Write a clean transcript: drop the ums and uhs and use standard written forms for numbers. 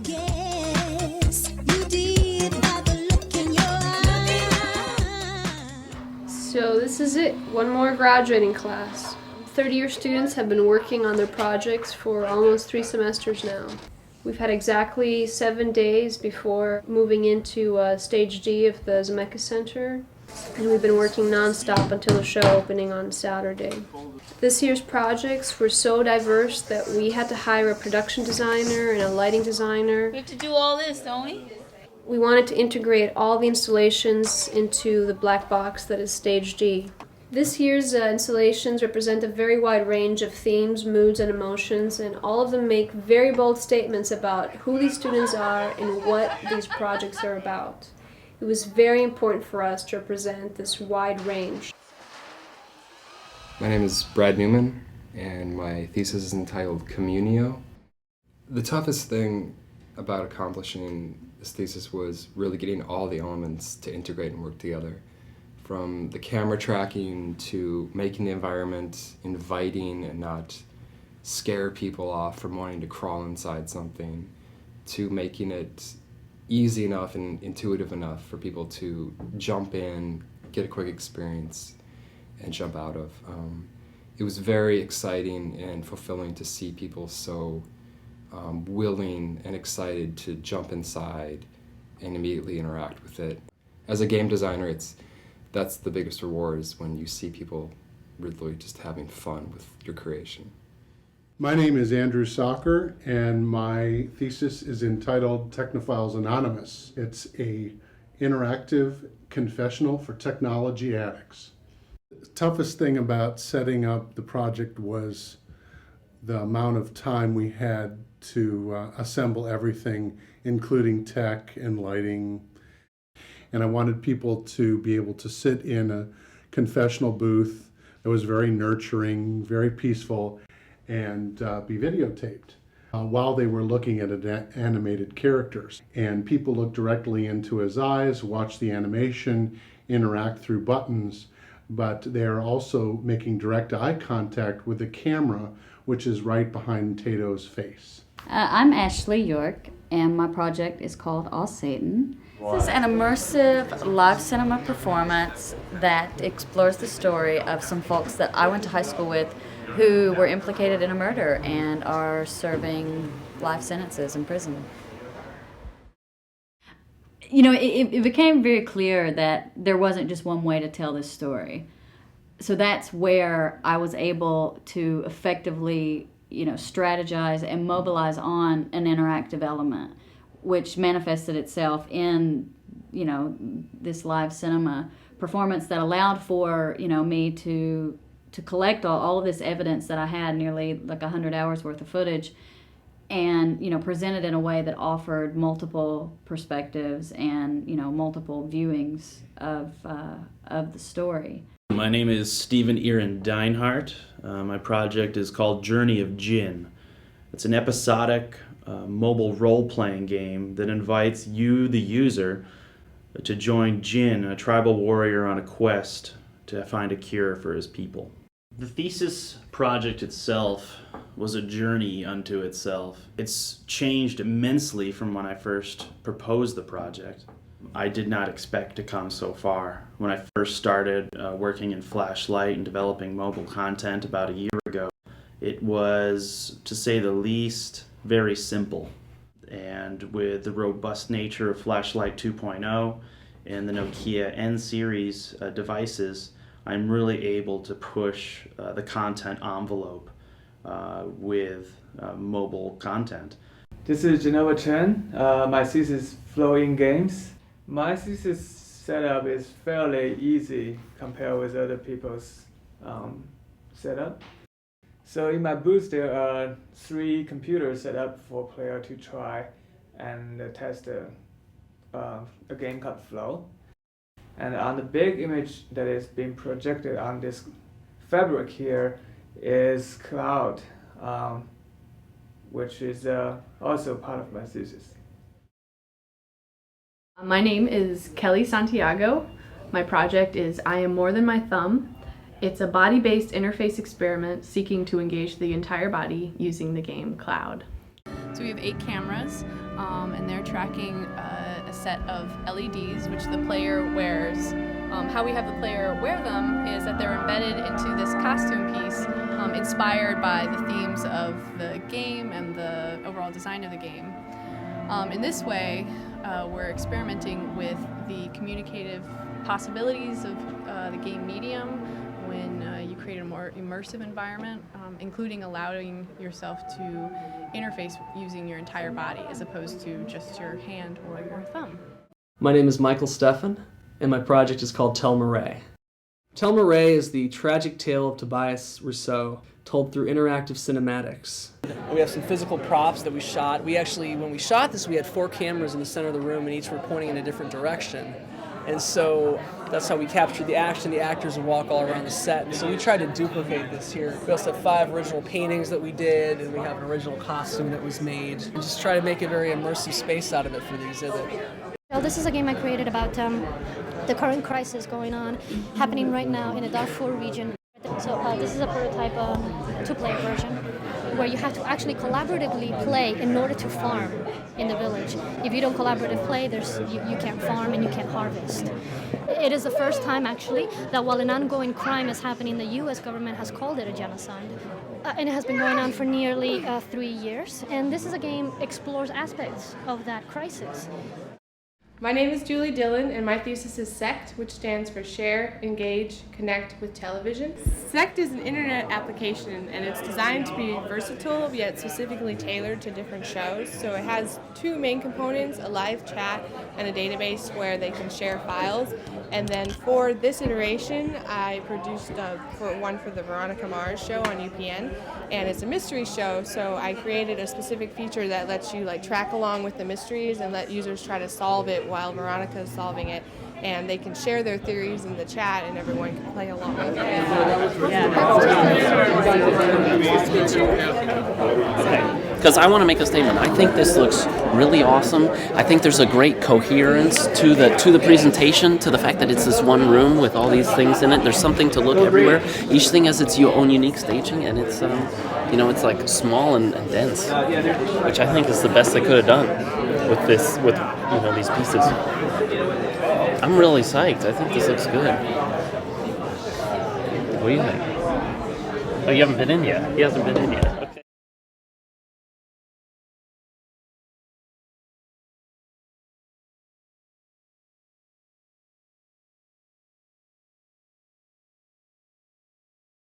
guess you did by the look in your eyes. So this is it, one more graduating class. Third-year students have been working on their projects for almost 3 semesters now. We've had exactly 7 days before moving into Stage D of the Zemeckis Center, and we've been working non-stop until the show opening on Saturday. This year's projects were so diverse that we had to hire a production designer and a lighting designer. We have to do all this, don't we? We wanted to integrate all the installations into the black box that is Stage D. This year's installations represent a very wide range of themes, moods, and emotions, and all of them make very bold statements about who these students are and what these projects are about. It was very important for us to represent this wide range. My name is Brad Newman, and my thesis is entitled Communio. The toughest thing about accomplishing this thesis was really getting all the elements to integrate and work together. From the camera tracking to making the environment inviting and not scare people off from wanting to crawl inside something, to making it easy enough and intuitive enough for people to jump in, get a quick experience, and jump out of. It was very exciting and fulfilling to see people so willing and excited to jump inside and immediately interact with it. As a game designer, that's the biggest reward, is when you see people really just having fun with your creation. My name is Andrew Socker, and my thesis is entitled Technophiles Anonymous. It's an interactive confessional for technology addicts. The toughest thing about setting up the project was the amount of time we had to assemble everything, including tech and lighting. And I wanted people to be able to sit in a confessional booth that was very nurturing, very peaceful, and be videotaped while they were looking at animated characters. And people looked directly into his eyes, watch the animation, interact through buttons, but they're also making direct eye contact with the camera, which is right behind Tato's face. I'm Ashley York, and my project is called All Satan. This is an immersive live cinema performance that explores the story of some folks that I went to high school with who were implicated in a murder and are serving life sentences in prison. You know, it became very clear that there wasn't just one way to tell this story. So that's where I was able to effectively, strategize and mobilize on an interactive element, which manifested itself in, this live cinema performance that allowed for, me to collect all of this evidence that I had, nearly like 100 hours worth of footage, and, present it in a way that offered multiple perspectives and, multiple viewings of the story. My name is Stephen Aaron Deinhardt. My project is called Journey of Jinn. It's an episodic mobile role-playing game that invites you, the user, to join Jinn, a tribal warrior on a quest to find a cure for his people. The thesis project itself was a journey unto itself. It's changed immensely from when I first proposed the project. I did not expect to come so far. When I first started working in Flashlight and developing mobile content about a year ago, it was, to say the least, very simple. And with the robust nature of Flashlight 2.0 and the Nokia N series devices, I'm really able to push the content envelope with mobile content. This is Genova Chen. My thesis is Flow-in Games. My thesis setup is fairly easy compared with other people's setup. So in my booth there are 3 computers set up for player to try and test a game called Flow. And on the big image that is being projected on this fabric here is Cloud, which is also part of my thesis. My name is Kelly Santiago. My project is I Am More Than My Thumb. It's a body-based interface experiment seeking to engage the entire body using the game Cloud. So we have 8 cameras, and they're tracking a set of LEDs, which the player wears. How we have the player wear them is that they're embedded into this costume piece, inspired by the themes of the game and the overall design of the game. In this way, we're experimenting with the communicative possibilities of the game medium when you create a more immersive environment, including allowing yourself to interface using your entire body as opposed to just your hand or your thumb. My name is Michael Steffen, and my project is called Tell Murray. Tell Murray is the tragic tale of Tobias Rousseau, told through interactive cinematics. We have some physical props that we shot. When we shot this, we had 4 cameras in the center of the room, and each were pointing in a different direction. And so that's how we captured the action. The actors would walk all around the set. And so we tried to duplicate this here. We also have 5 original paintings that we did, and we have an original costume that was made. And just try to make a very immersive space out of it for the exhibit. Well, this is a game I created about the current crisis happening right now in the Darfur region. So this is a prototype 2-player version where you have to actually collaboratively play in order to farm in the village. If you don't collaboratively play, you can't farm and you can't harvest. It is the first time actually that while an ongoing crime is happening, the U.S. government has called it a genocide. And it has been going on for nearly 3 years. And this is a game that explores aspects of that crisis. My name is Julie Dillon, and my thesis is SECT, which stands for Share, Engage, Connect with Television. SECT is an internet application, and it's designed to be versatile, yet specifically tailored to different shows. So it has 2 main components, a live chat and a database where they can share files. And then for this iteration, I produced one for the Veronica Mars show on UPN, and it's a mystery show, so I created a specific feature that lets you track along with the mysteries and let users try to solve it while Veronica is solving it, and they can share their theories in the chat and everyone can play along. Because I want to make a statement. I think this looks really awesome. I think there's a great coherence to the presentation, to the fact that it's this one room with all these things in it. There's something to look everywhere. Each thing has its own unique staging, and it's it's like small and dense, which I think is the best they could have done with this, with these pieces. I'm really psyched. I think this looks good. What do you think? Oh, you haven't been in yet? He hasn't been in yet.